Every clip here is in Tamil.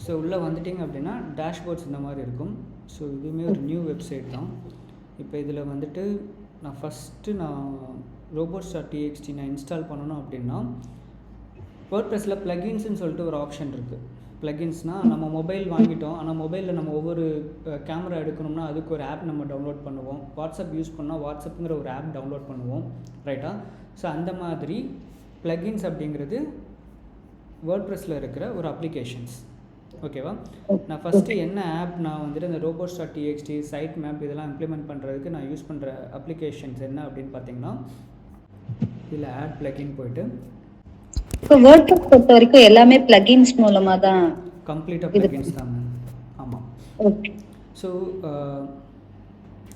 ஸோ உள்ளே வந்துட்டிங்க அப்படின்னா டேஷ்போர்ட்ஸ் இந்த மாதிரி இருக்கும். ஸோ இதுவுமே ஒரு நியூ வெப்சைட் தான். இப்போ இதில் வந்துட்டு நான் ஃபஸ்ட்டு robots.txt நான் இன்ஸ்டால் பண்ணணும் அப்படின்னா வேர்ட்ப்ரெஸ்ஸில் ப்ளகின்ஸ்னு சொல்லிட்டு ஒரு ஆப்ஷன் இருக்குது. ப்ளகின்ஸ்னால் நம்ம மொபைல் வாங்கிட்டோம், ஆனால் மொபைலில் நம்ம ஒவ்வொரு கேமரா எடுக்கணும்னா அதுக்கு ஒரு ஆப் நம்ம டவுன்லோட் பண்ணுவோம். வாட்ஸ்அப் யூஸ் பண்ணால் வாட்ஸ்அப்புங்கிற ஒரு ஆப் டவுன்லோட் பண்ணுவோம், ரைட்டா? ஸோ அந்த மாதிரி ப்ளகின்ஸ் அப்படிங்கிறது வேர்ட்ப்ரெஸ்ஸில் இருக்கிற ஒரு அப்ளிகேஷன்ஸ். ஓகேவா? நான் ஃபஸ்ட்டு என்ன ஆப் நான் வந்துட்டு இந்த robots.txt சைட் மேப் இதெல்லாம் இம்ப்ளிமெண்ட் பண்ணுறதுக்கு நான் யூஸ் பண்ணுற அப்ளிகேஷன்ஸ் என்ன அப்படின்னு பார்த்தீங்கன்னா, இதில் ஆட் ப்ளகின் போயிட்டு இப்போ வேர்ட்ப்ரெஸ் பொறுத்த வரைக்கும் எல்லாமே பிளகின்ஸ் மூலமா தான் கம்ப்ளீட்டாக ப்ளகின்ஸ் தான் மேம். ஆமாம். ஓகே. ஸோ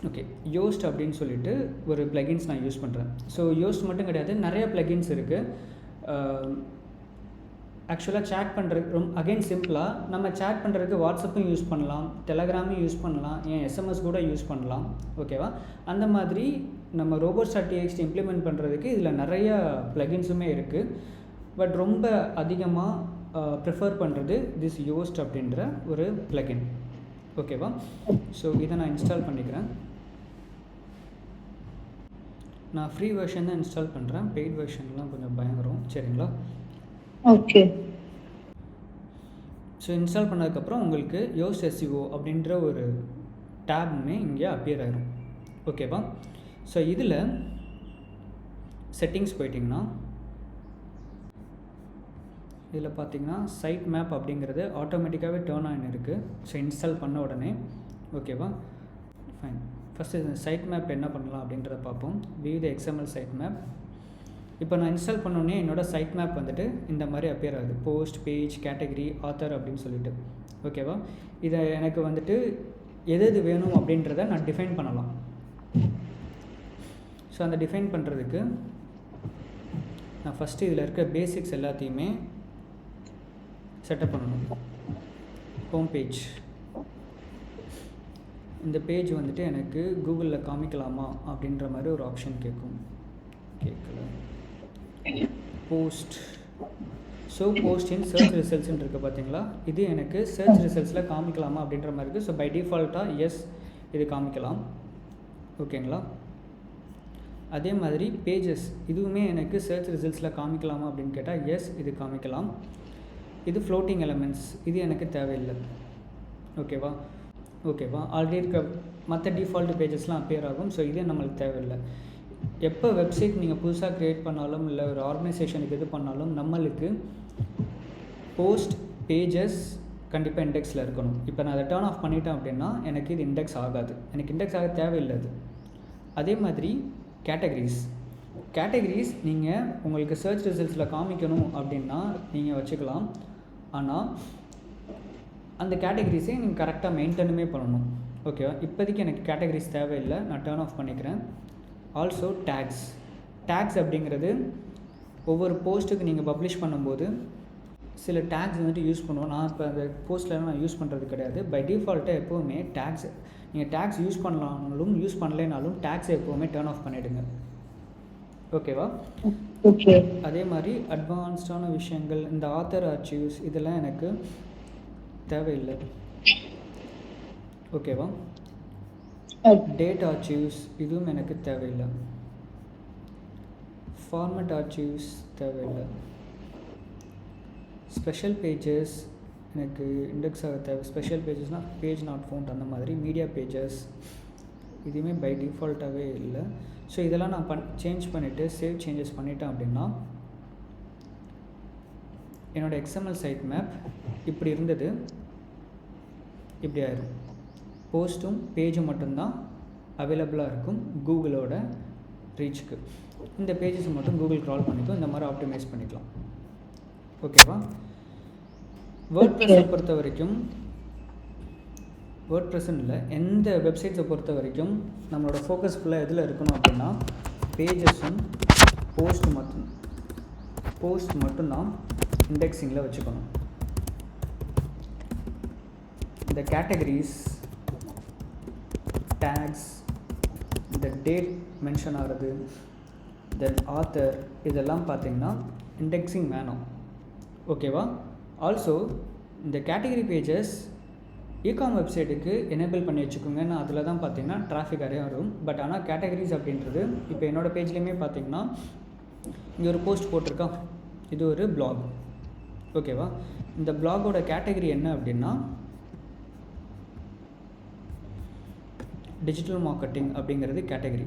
ஓகே, யோஸ்ட் அப்படின்னு சொல்லிட்டு ஒரு ப்ளகின்ஸ் நான் யூஸ் பண்ணுறேன். ஸோ யோஸ்ட் மட்டும் கிடையாது, நிறைய ப்ளகின்ஸ் இருக்குது. ஆக்சுவலாக சேட் பண்ணுறதுக்கு அகைன் சிம்பிளாக நம்ம சேட் பண்ணுறதுக்கு வாட்ஸ்அப்பும் யூஸ் பண்ணலாம், டெலகிராமும் யூஸ் பண்ணலாம், ஏன் எஸ்எம்எஸ் கூட யூஸ் பண்ணலாம். ஓகேவா? அந்த மாதிரி நம்ம robots.txt இம்ப்ளிமெண்ட் பண்ணுறதுக்கு இதில் நிறைய ப்ளகின்ஸுமே இருக்குது. பட் ரொம்ப அதிகமாக ப்ரிஃபர் பண்ணுறது திஸ் யோஸ்ட் அப்படின்ற ஒரு ப்ளகின். ஓகேவா? ஸோ இதை நான் இன்ஸ்டால் பண்ணிக்கிறேன். நான் ஃப்ரீ வெர்ஷன் தான் இன்ஸ்டால் பண்ணுறேன், பெய்ட் வெர்ஷன்லாம் கொஞ்சம் பயங்கரம். சரிங்களா? ஓகே. ஸோ இன்ஸ்டால் பண்ணதுக்கப்புறம் உங்களுக்கு யோஸ்ட் SEO அப்படின்ற ஒரு டேபுமே இங்கே அப்பியர் ஆகிரும். ஓகேவா? ஸோ இதில் செட்டிங்ஸ் போயிட்டிங்கன்னா இதில் பார்த்தீங்கன்னா சைட் மேப் அப்படிங்கிறது ஆட்டோமேட்டிக்காகவே டேர்ன் ஆன் இருக்குது. ஸோ இன்ஸ்டால் பண்ண உடனே. ஓகேவா? ஃபைன். ஃபஸ்ட்டு இந்த சைட் மேப் என்ன பண்ணலாம் அப்படின்றத பார்ப்போம். வியூ த XML சைட் மேப். இப்போ நான் இன்ஸ்டால் பண்ணோடனே என்னோடய சைட் மேப் வந்துட்டு இந்த மாதிரி அப்பியர் ஆகுது. போஸ்ட், பேஜ், கேட்டகரி, ஆத்தர் அப்படின்னு சொல்லிட்டு. ஓகேவா? இதை எனக்கு வந்துட்டு எது வேணும் அப்படின்றத நான் டிஃபைன் பண்ணலாம். ஸோ அந்த டிஃபைன் பண்ணுறதுக்கு நான் ஃபஸ்ட்டு இதில் இருக்க பேசிக்ஸ் எல்லாத்தையுமே செட்டப் பண்ணணும். Home page. இந்த பேஜ் வந்துட்டு எனக்கு கூகுளில் காமிக்கலாமா அப்படின்ற மாதிரி ஒரு ஆப்ஷன் கேட்கும். கேட்கல. Post. So post in search ரிசல்ட்ஸ்ன்னு இருக்குது பார்த்தீங்களா? இது எனக்கு சர்ச் ரிசல்ட்ஸில் காமிக்கலாமா அப்படின்ற மாதிரி இருக்குது. ஸோ பை டிஃபால்ட்டாக எஸ் இது காமிக்கலாம். ஓகேங்களா? அதே மாதிரி பேஜஸ் இதுவுமே எனக்கு சர்ச் ரிசல்ட்ஸில் காமிக்கலாமா அப்படின்னு கேட்டால் எஸ் இது காமிக்கலாம். இது ஃப்ளோட்டிங் எலமெண்ட்ஸ், இது எனக்கு தேவையில்லை. ஓகேவா? ஓகேவா? ஆல்ரெடி இருக்க மற்ற டிஃபால்ட் பேஜஸ்லாம் அப்பியர் ஆகும். ஸோ இதே நம்மளுக்கு தேவையில்லை. எப்போ வெப்சைட் நீங்கள் புதுசாக க்ரியேட் பண்ணாலும் இல்லை ஒரு ஆர்கனைசேஷனுக்கு இது பண்ணாலும் நம்மளுக்கு போஸ்ட், பேஜஸ் கண்டிப்பாக இண்டெக்ஸில் இருக்கணும். இப்போ நான் அதை டர்ன் ஆஃப் பண்ணிட்டேன் அப்படின்னா எனக்கு இது இண்டெக்ஸ் ஆகாது. எனக்கு இண்டெக்ஸ் ஆக தேவையில்லை அது. அதே மாதிரி கேட்டகரிஸ் நீங்கள் உங்களுக்கு சர்ச் ரிசல்ட்ஸில் காமிக்கணும் அப்படின்னா நீங்கள் வச்சுக்கலாம். ஆனால் அந்த கேட்டகரிஸை நீங்கள் கரெக்டாக மெயின்டைனுமே பண்ணணும். ஓகேவா? இப்போதைக்கு எனக்கு கேட்டகரிஸ் தேவையில்லை, நான் டர்ன் ஆஃப் பண்ணிக்கிறேன். ஆல்சோ டேக்ஸ் அப்படிங்கிறது ஒவ்வொரு போஸ்ட்டுக்கு நீங்கள் பப்ளிஷ் பண்ணும்போது சில டேக்ஸ் வந்துட்டு யூஸ் பண்ணுவோம். நான் இப்போ அந்த போஸ்ட்லாம் நான் யூஸ் பண்ணுறது கிடையாது. பை டிஃபால்ட்டாக எப்போவுமே நீங்கள் டேக்ஸ் யூஸ் பண்ணலாம்னாலும் யூஸ் பண்ணலைனாலும் டேக்ஸை எப்போவுமே டர்ன் ஆஃப் பண்ணிவிடுங்க. ஓகேவா? ஓகே. அதே மாதிரி அட்வான்ஸ்டான விஷயங்கள், இந்த ஆத்தர் ஆர்ச்சிவ்ஸ் இதெல்லாம் எனக்கு தேவையில்லை. ஓகேவா? டேட் ஆர்ச்சிவ்ஸ் இதுவும் எனக்கு தேவையில்லை. ஃபார்மேட் ஆர்ச்சிவ்ஸ் தேவையில்லை. ஸ்பெஷல் பேஜஸ் எனக்கு இண்டெக்ஸ் ஆக தேவை. ஸ்பெஷல் பேஜஸ்னால் பேஜ் நாட் ஃபவுண்ட் அந்த மாதிரி. மீடியா பேஜஸ் இதுவுமே பை டிஃபால்ட்டாகவே இல்லை. ஸோ இதெல்லாம் நான் சேஞ்ச் பண்ணிவிட்டு சேவ் சேஞ்சஸ் பண்ணிட்டேன் அப்படின்னா என்னோடய XML சைட் மேப் இப்படி இருந்தது, இப்படி ஆயிரும். போஸ்ட்டும் பேஜும் மட்டும்தான் அவைலபிளாக இருக்கும் கூகுளோட ரீச்சுக்கு. இந்த பேஜஸ் மட்டும் கூகுள் க்ரால் பண்ணிக்கும். இந்த மாதிரி ஆப்டிமைஸ் பண்ணிக்கலாம். ஓகேவா? வேர்ட்ப்ரெஸ்ஸை பொறுத்த வரைக்கும் வேர்ட்ப்ரெஸ்ன்னு இல்லை, எந்த வெப்சைட்ஸை பொறுத்த வரைக்கும் நம்மளோட ஃபோக்கஸ் ஃபுல்லாக எதில் இருக்கணும் அப்படின்னா பேஜஸும் போஸ்ட் மட்டும்தான் இண்டெக்ஸிங்கில் வச்சுக்கணும். இந்த கேட்டகரிஸ், டேக்ஸ், இந்த டேட் மென்ஷன் ஆகிறது, தென் ஆத்தர் இதெல்லாம் பார்த்திங்கன்னா இண்டெக்ஸிங் வேணும். ஓகேவா? ஆல்சோ இந்த கேட்டகரி பேஜஸ் இகாம் வெப்சைட்டுக்கு எனேபிள் பண்ணி வச்சுக்கோங்க. நான் அதில் தான் பார்த்தீங்கன்னா டிராஃபிக் நிறையா வரும். பட் ஆனால் கேட்டகரிஸ் அப்படின்றது இப்போ என்னோடய பேஜ்லேயுமே பார்த்தீங்கன்னா இங்கே ஒரு போஸ்ட் போட்டிருக்கா, இது ஒரு பிளாக். ஓகேவா? இந்த பிளாகோட கேட்டகரி என்ன அப்படின்னா டிஜிட்டல் மார்க்கெட்டிங் அப்படிங்கிறது கேட்டகரி.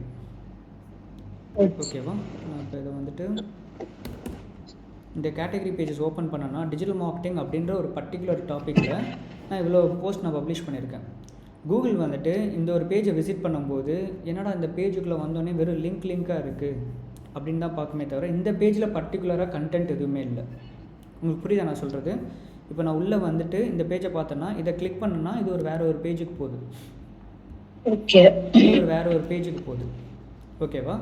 ஓகேவா? நான் இப்போ இதை வந்துட்டு இந்த கேட்டகரி பேஜஸ் ஓப்பன் பண்ணேன்னா டிஜிட்டல் மார்க்கெட்டிங் அப்படின்ற ஒரு பர்டிகுலர் டாப்பிக்கில் நான் இவ்வளோ போஸ்ட் நான் பப்ளிஷ் பண்ணியிருக்கேன். கூகுள் வந்துட்டு இந்த ஒரு பேஜை விசிட் பண்ணும்போது என்னடா இந்த பேஜுக்குள்ளே வந்தோடனே வெறும் லிங்காக இருக்குது அப்படின்னு தான் பார்க்குமே தவிர இந்த பேஜில் பர்டிகுலராக கண்டென்ட் எதுவுமே இல்லை. உங்களுக்கு புரியுதா நான் சொல்கிறது? இப்போ நான் உள்ளே வந்துட்டு இந்த பேஜை பார்த்தேன்னா இதை கிளிக் பண்ணேன்னா இது ஒரு வேறு ஒரு பேஜுக்கு போகுது. ஓகே, வேறு ஒரு பேஜுக்கு போகுது. ஓகேவா?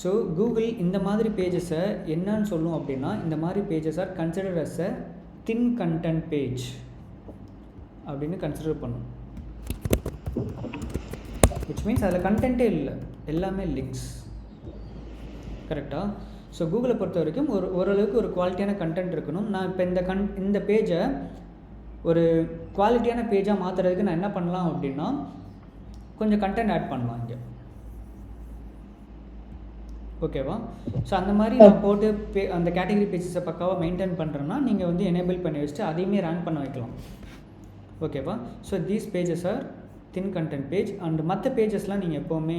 ஸோ கூகுள் இந்த மாதிரி பேஜஸை என்னன்னு சொல்லும் அப்படின்னா இந்த மாதிரி pages are consider as a thin content page அப்படின்னு கன்சிடர் பண்ணும். விச் மீன்ஸ் அதில் கண்டென்ட்டே இல்லை, எல்லாமே லிங்க்ஸ். கரெக்டாக? ஸோ கூகுளை பொறுத்த வரைக்கும் ஓரளவுக்கு ஒரு குவாலிட்டியான கண்டென்ட் இருக்கணும். நான் இப்போ இந்த பேஜை ஒரு குவாலிட்டியான பேஜாக மாற்றுறதுக்கு நான் என்ன பண்ணலாம் அப்படின்னா கொஞ்சம் கண்டென்ட் ஆட் பண்ணலாம் இங்கே. ஓகேவா? ஸோ அந்த மாதிரி நான் போட்டு அந்த கேட்டகரி பேஜஸை பக்காவாக மெயின்டைன் பண்ணுறேன்னா நீங்கள் வந்து எனேபிள் பண்ணி வச்சுட்டு அதையுமே ரன் பண்ண வைக்கலாம். ஓகேவா? So these pages are thin content page. And மற்ற பேஜஸ்லாம் நீங்கள் எப்போவுமே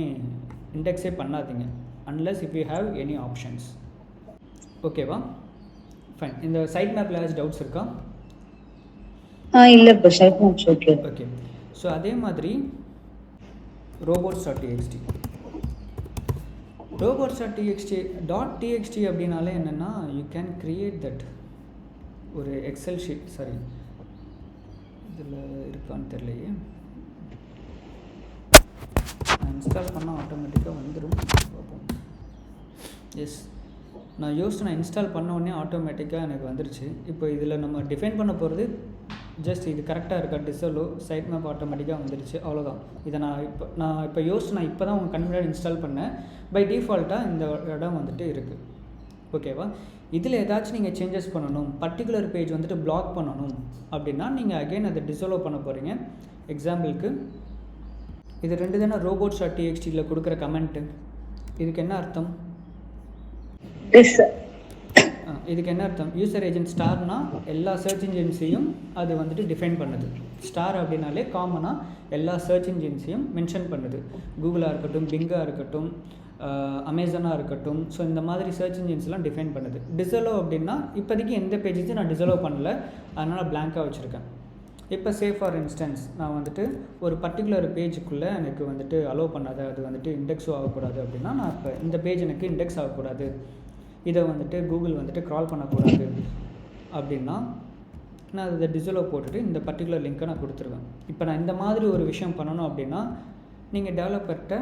இண்டெக்ஸே பண்ணாதீங்க unless if you have any options. ஓகேவா? ஃபைன். இந்த சைட் மேப்பில் ஏதாச்சும் டவுட்ஸ் இருக்கா? இல்லை bro, site maps okay. Okay. So அதே மாதிரி robots.txt அப்படின்னாலே என்னென்னா யூ கேன் கிரியேட் தட் ஒரு எக்ஸல் ஷீட். சாரி, இதில் இருக்கான்னு தெரியலையே. நான் இன்ஸ்டால் பண்ணால் ஆட்டோமேட்டிக்காக வந்துடும். பார்ப்போம். எஸ், நான் இன்ஸ்டால் பண்ண உடனே ஆட்டோமேட்டிக்காக எனக்கு வந்துருச்சு. இப்போ இதில் நம்ம டிஃபைன் பண்ண போகிறது ஜஸ்ட் இது கரெக்டாக இருக்கா டிசலோ சைட் மேப் ஆட்டோமேட்டிக்காக வந்துருச்சு, அவ்வளோதான். இதை நான் இப்போ தான் உங்கள் கன்வீனியன்ட் இன்ஸ்டால் பண்ணேன். பை டிஃபால்ட்டாக இந்த இடம் வந்துட்டு இருக்குது. ஓகேவா? இதில் ஏதாச்சும் நீங்கள் சேஞ்சஸ் பண்ணணும், பர்டிகுலர் பேஜ் வந்துட்டு பிளாக் பண்ணணும் அப்படின்னா நீங்கள் அகெயின் அதை டிசலோ பண்ண போகிறீங்க. எக்ஸாம்பிளுக்கு இது 2 தானே robots.txt கொடுக்குற கமெண்ட்டு. இதுக்கு என்ன அர்த்தம்? இதுக்கு என்ன அர்த்தம்? யூசர் ஏஜென்ட் ஸ்டார்னா எல்லா சர்ச் இன்ஜின்ஸையும் அது வந்துட்டு டிஃபைன் பண்ணுது. ஸ்டார் அப்படின்னாலே காமனாக எல்லா சர்ச் இன்ஜின்ஸையும் மென்ஷன் பண்ணுது. கூகுளாக இருக்கட்டும், பிங்காக இருக்கட்டும், அமேசானாக இருக்கட்டும். ஸோ இந்த மாதிரி சர்ச் இன்ஜின்ஸ்லாம் டிஃபைன் பண்ணுது. டிசலோ அப்படின்னா இப்போதைக்கு எந்த பேஜஸும் நான் டிசலோ பண்ணல, அதனால் பிளாங்காக வச்சுருக்கேன். இப்போ சேஃப் ஃபார் இன்ஸ்டன்ஸ் நான் வந்துட்டு ஒரு பர்டிகுலர் பேஜுக்குள்ளே எனக்கு வந்துட்டு அலோவ் பண்ணாது, அது வந்துட்டு இண்டெக்ஸும் ஆகக்கூடாது அப்படின்னா நான் இப்போ இந்த பேஜ் எனக்கு இண்டெக்ஸ் ஆகக்கூடாது, இதை வந்துட்டு கூகுள் வந்துட்டு க்ரால் பண்ணக்கூடாது அப்படின்னா நான் அதை டிசலோ போட்டுட்டு இந்த பர்டிகுலர் லிங்க்கை நான் கொடுத்துருவேன். இப்போ நான் இந்த மாதிரி ஒரு விஷயம் பண்ணணும் அப்படின்னா நீங்கள் டெவலப்பர்கிட்ட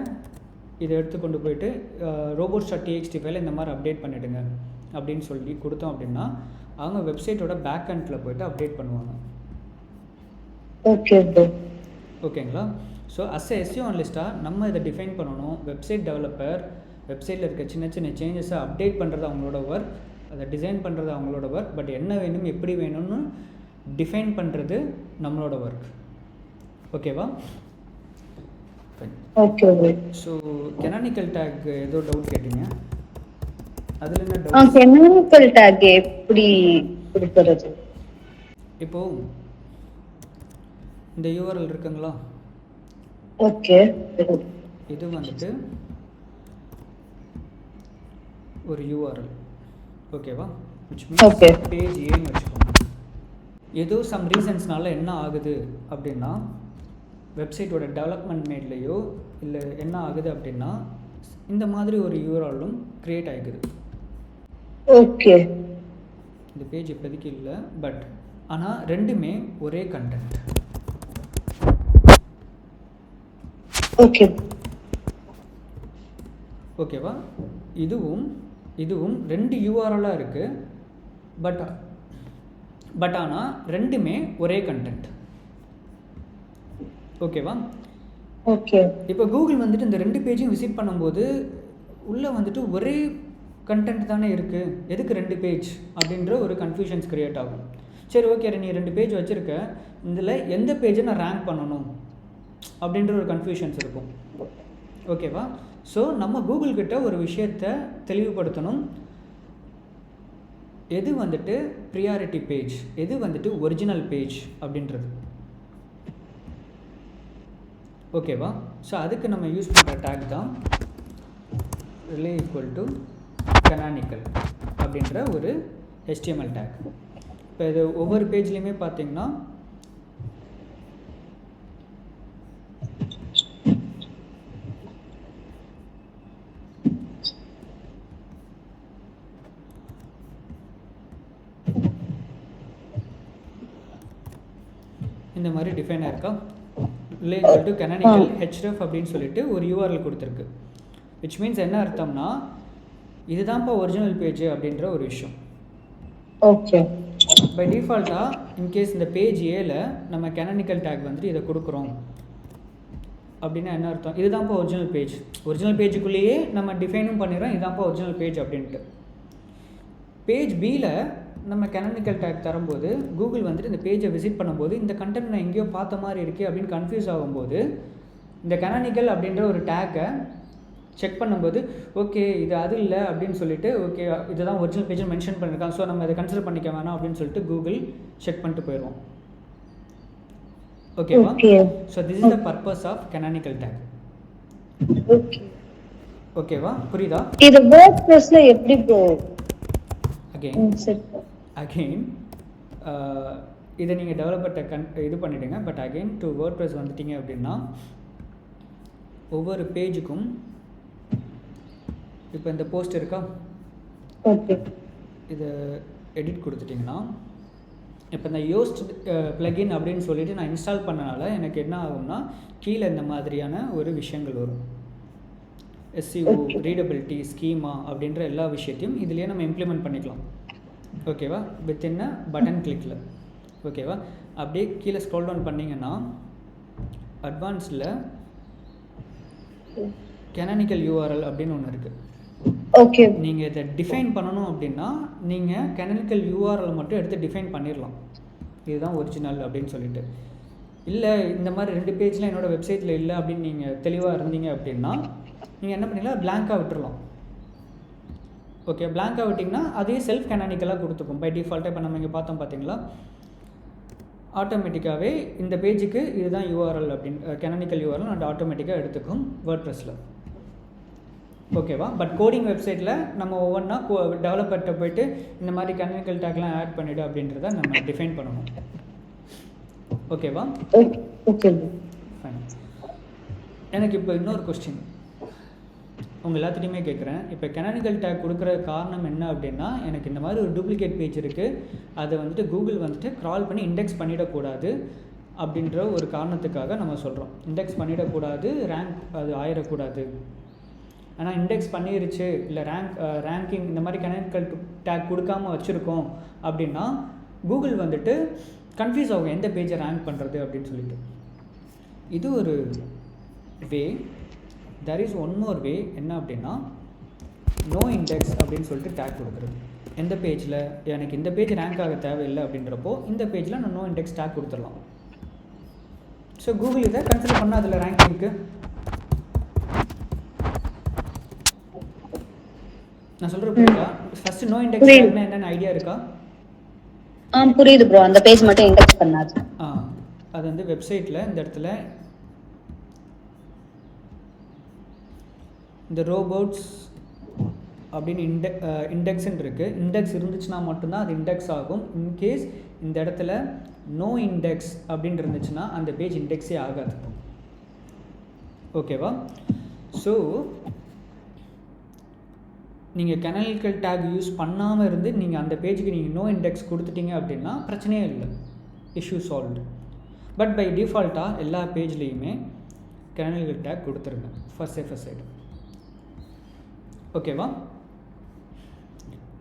இதை எடுத்து கொண்டு போயிட்டு robots.txt ஃபைலை இந்த மாதிரி அப்டேட் பண்ணிவிடுங்க அப்படின்னு சொல்லி கொடுத்தோம் அப்படின்னா அவங்க வெப்சைட்டோட பேக் எண்டில் போய்ட்டு அப்டேட் பண்ணுவாங்க. ஓகேங்களா? ஸோ அஸ் எஸ்இஓ அனலிஸ்ட்டாக நம்ம இதை டிஃபைன் பண்ணணும். வெப்சைட் டெவலப்பர் வெப்சைட்டில் இருக்க சின்ன சின்ன சேஞ்சஸை அப்டேட் பண்ணுறது அவங்களோட ஒர்க், அதை டிசைன் பண்ணுறது அவங்களோட ஒர்க். பட் என்ன வேணும், எப்படி வேணும்னு டிஃபைன் பண்ணுறது நம்மளோட ஒர்க். ஓகேவா? ஓகே. ஸோ கெனானிக்கல் டேக் ஏதோ டவுட் கேட்டீங்க, அதில் என்ன டவுட்? கெனானிக்கல் டேக் எப்படி கொடுக்கறது? இப்போது இந்த யூஆர்எல் இருக்குங்களா? ஓகே. இது வந்துட்டு ஒரு யூஆர்எல். ஓகேவா? which means பேஜ் ஏன்னு வச்சுக்கோங்க. ஏதோ சம் ரீசன்ஸ்னால என்ன ஆகுது அப்படின்னா வெப்சைட்டோட டெவலப்மெண்ட் மேட்லேயோ இல்லை என்ன ஆகுது அப்படின்னா இந்த மாதிரி ஒரு யூஆர்எல்லும் க்ரியேட் ஆகிக்குது. ஓகே. இந்த பேஜ் இப்போதைக்கு இல்லை, பட் ஆனால் ரெண்டுமே ஒரே கண்டென்ட். ஓகே. ஓகேவா? இதுவும் 2 யூஆர்எல்லாக இருக்குது. பட் ஆனால் ரெண்டுமே ஒரே கண்டென்ட். ஓகேவா? ஓகே. இப்போ கூகுள் வந்துட்டு இந்த 2 பேஜையும் விசிட் பண்ணும்போது உள்ளே வந்துட்டு ஒரே கண்டென்ட் தானே இருக்குது, எதுக்கு 2 பேஜ் அப்படின்ற ஒரு கன்ஃபியூஷன்ஸ் க்ரியேட் ஆகும். சரி ஓகே, நீ 2 பேஜ் வச்சுருக்க, இதில் எந்த பேஜை நான் ரேங்க் பண்ணணும் அப்படின்ற ஒரு கன்ஃபியூஷன்ஸ் இருக்கும். ஓகேவா? ஸோ நம்ம கூகுள் கிட்ட ஒரு விஷயத்தை தெளிவுபடுத்தணும். எது வந்துட்டு ப்ரியாரிட்டி பேஜ், எது வந்துட்டு ஒரிஜினல் பேஜ் அப்படின்றது. ஓகேவா? ஸோ அதுக்கு நம்ம யூஸ் பண்ணுற டேக் தான் ரிலே ஈக்குவல் டு கனானிக்கல் அப்படின்ற ஒரு HTML டேக். இப்போ இது ஒவ்வொரு பேஜ்லேயுமே பார்த்தீங்கன்னா இந்த மாதிரி டிஃபைன் ஆயிருக்கா. Relay equal to canonical href அப்படின்னு சொல்லிட்டு ஒரு URL கொடுத்துருக்கு. விச் மீன்ஸ் என்ன அர்த்தம்னா இதுதான்ப்பா ஒரிஜினல் பேஜ் அப்படின்ற ஒரு விஷயம். ஓகே. பை டிஃபால்ட்டாக இன்கேஸ் இந்த பேஜ் ஏல நம்ம கனானிக்கல் டேக் வந்துட்டு இதை கொடுக்குறோம் அப்படின்னா என்ன அர்த்தம், இதுதான்ப்பா ஒரிஜினல் பேஜ். ஒரிஜினல் பேஜுக்குள்ளேயே நம்ம டிஃபைனும் பண்ணிடுறோம் இதுதான்ப்பா ஒரிஜினல் பேஜ் அப்படின்ட்டு. பேஜ் பியில் நம்ம கனானிக்கல் டேக் தரும்போது கூகுள் வந்துட்டு இந்த பேஜை விசிட் பண்ணும்போது இந்த கண்டென்ட் நான் எங்கேயோ பார்த்த மாதிரி இருக்கே அப்படின்னு கன்ஃபியூஸ் ஆகும்போது இந்த கனானிக்கல் அப்படின்ற ஒரு டேக்கை செக் பண்ணும்போது ஓகே இது அது இல்லை அப்படின்னு சொல்லிட்டு ஓகே இதுதான் ஒரிஜினல் பேஜ் மென்ஷன் பண்ணியிருக்காங்க, ஸோ நம்ம இதை கன்சிடர் பண்ணிக்க வேணாம் அப்படின்னு சொல்லிட்டு கூகுள் செக் பண்ணிட்டு போயிடுவோம். ஓகேவா? So this is the purpose of canonical tag. ஓகேவா? புரியுதா? இது வேர்ட்பிரஸ்ல எப்படி ப்ரோ? அகெயின் இதை நீங்கள் டெவலப்பர்கிட்ட இது பண்ணிவிடுங்க. பட் அகெயின் டு வேர்ட்பிரஸ் வந்துட்டீங்க அப்படின்னா ஒவ்வொரு பேஜுக்கும் இப்போ இந்த போஸ்ட் இருக்கா, ஓகே, இதை எடிட் கொடுத்துட்டிங்கன்னா இப்போ இந்த யோஸ்ட் ப்ளகின் அப்படின்னு சொல்லிட்டு நான் இன்ஸ்டால் பண்ணனால எனக்கு என்ன ஆகும்னா கீழே இந்த மாதிரியான ஒரு விஷயங்கள் வரும். SEO, ரீடபிலிட்டி, ஸ்கீமா அப்படின்ற எல்லா விஷயத்தையும் இதுலேயே நம்ம இம்ப்ளிமெண்ட் பண்ணிக்கலாம். ஓகேவா? வித்தின் பட்டன் கிளிக்கில். ஓகேவா? அப்படியே கீழே ஸ்க்ரோல் டவுன் பண்ணிங்கன்னா அட்வான்ஸில் கனானிக்கல் URL அப்படின்னு ஒன்று இருக்குது. ஓகே. நீங்கள் இதை டிஃபைன் பண்ணணும் அப்படின்னா நீங்கள் கனானிக்கல் URL மட்டும் எடுத்து டிஃபைன் பண்ணிடலாம், இதுதான் ஒரிஜினல் அப்படின்னு சொல்லிட்டு. இல்லை இந்த மாதிரி 2 பேஜில் என்னோடய வெப்சைட்டில் இல்லை அப்படின்னு நீங்கள் தெளிவாக இருந்தீங்க அப்படின்னா நீங்கள் என்ன பண்ணிடலாம், பிளாங்காக விட்டுறலாம். ஓகே, பிளாங்காக விட்டிங்கன்னா அதே செல்ஃப் கனானிக்கலாக கொடுத்துக்கும் பை டிஃபால்ட்டாக. இப்போ நம்ம இங்கே பார்த்தோம் பார்த்தீங்களா, ஆட்டோமேட்டிக்காகவே இந்த பேஜுக்கு இதுதான் URL அப்படின்னு கனானிக்கல் URL அது ஆட்டோமேட்டிக்காக எடுத்துக்கும் வேர்ட்பிரஸில். ஓகேவா? பட் கோடிங் வெப்சைட்டில் நம்ம ஒவ்வொன்றா டெவலப்பர்கிட்ட போய்ட்டு இந்த மாதிரி கனானிக்கல் டேக்லாம் ஆட் பண்ணிவிடு அப்படின்றத நம்ம டிஃபைன் பண்ணணும். ஓகேவா? Okay fine. எனக்கு இப்போ இன்னொரு கொஸ்டின் உங்கள் எல்லாத்துட்டையுமே கேட்குறேன். இப்போ கனானிக்கல் டேக் கொடுக்குற காரணம் என்ன அப்படின்னா எனக்கு இந்த மாதிரி ஒரு டூப்ளிகேட் பேஜ் இருக்குது, அதை வந்துட்டு கூகுள் வந்துட்டு க்ரால் பண்ணி இண்டெக்ஸ் பண்ணிடக்கூடாது அப்படின்ற ஒரு காரணத்துக்காக நம்ம சொல்கிறோம். இண்டெக்ஸ் பண்ணிடக்கூடாது, ரேங்க் அது ஆயிடக்கூடாது. ஆனால் இண்டெக்ஸ் பண்ணிருச்சு இல்லை ரேங்கிங் இந்த மாதிரி கனானிக்கல் டேக் கொடுக்காமல் வச்சுருக்கோம் அப்படின்னா கூகுள் வந்துட்டு கன்ஃபியூஸ் ஆகும் எந்த பேஜை ரேங்க் பண்ணுறது அப்படின்னு சொல்லிட்டு. இது ஒரு வே. there is one more way. என்ன அப்படின்னா நோ இண்டெக்ஸ் அப்படின்னு சொல்லிட்டு டேக் கொடுக்குறது. எந்த பேஜில் எனக்கு இந்த பேஜ் ரேங்க் ஆக தேவையில்லை அப்படின்றப்போ இந்த பேஜில் நான் நோ இண்டெக்ஸ் டேக் கொடுத்துடலாம். ஸோ கூகுள் இதை கன்சிடர் பண்ணால் அதில் ரேங்கிங்க்கு நான் சொல்கிற புரியுதா? ஃபர்ஸ்ட் நோ இண்டெக்ஸ் டேக்னா என்னென்ன ஐடியா இருக்கா? புரியுது ப்ரோ. அந்த பேஜ் மட்டும் இண்டெக்ஸ் பண்ணாது. அது வந்து வெப்சைட்டில் இந்த இடத்துல இந்த ரோபோட்ஸ் அப்படின்னு இண்டெக்ஸ்ன்னு இருக்குது. இண்டெக்ஸ் இருந்துச்சுன்னா மட்டும்தான் அது இண்டெக்ஸ் ஆகும். இன்கேஸ் இந்த இடத்துல நோ இண்டெக்ஸ் அப்படின்னு இருந்துச்சுன்னா அந்த பேஜ் இண்டெக்ஸே ஆகாது. ஓகேவா? ஸோ நீங்கள் கனானிக்கல் டேக் யூஸ் பண்ணாமல் இருந்து நீங்கள் அந்த பேஜுக்கு நீங்கள் நோ இண்டெக்ஸ் கொடுத்துட்டீங்க அப்படின்னா பிரச்சனையே இல்லை, இஷ்யூ சால்வ்டு. பட் பை டிஃபால்ட்டாக எல்லா பேஜ்லேயுமே கனானிக்கல் டேக் கொடுத்துருங்க ஃபார் சேஃபர் சைடு. ஓகேவா?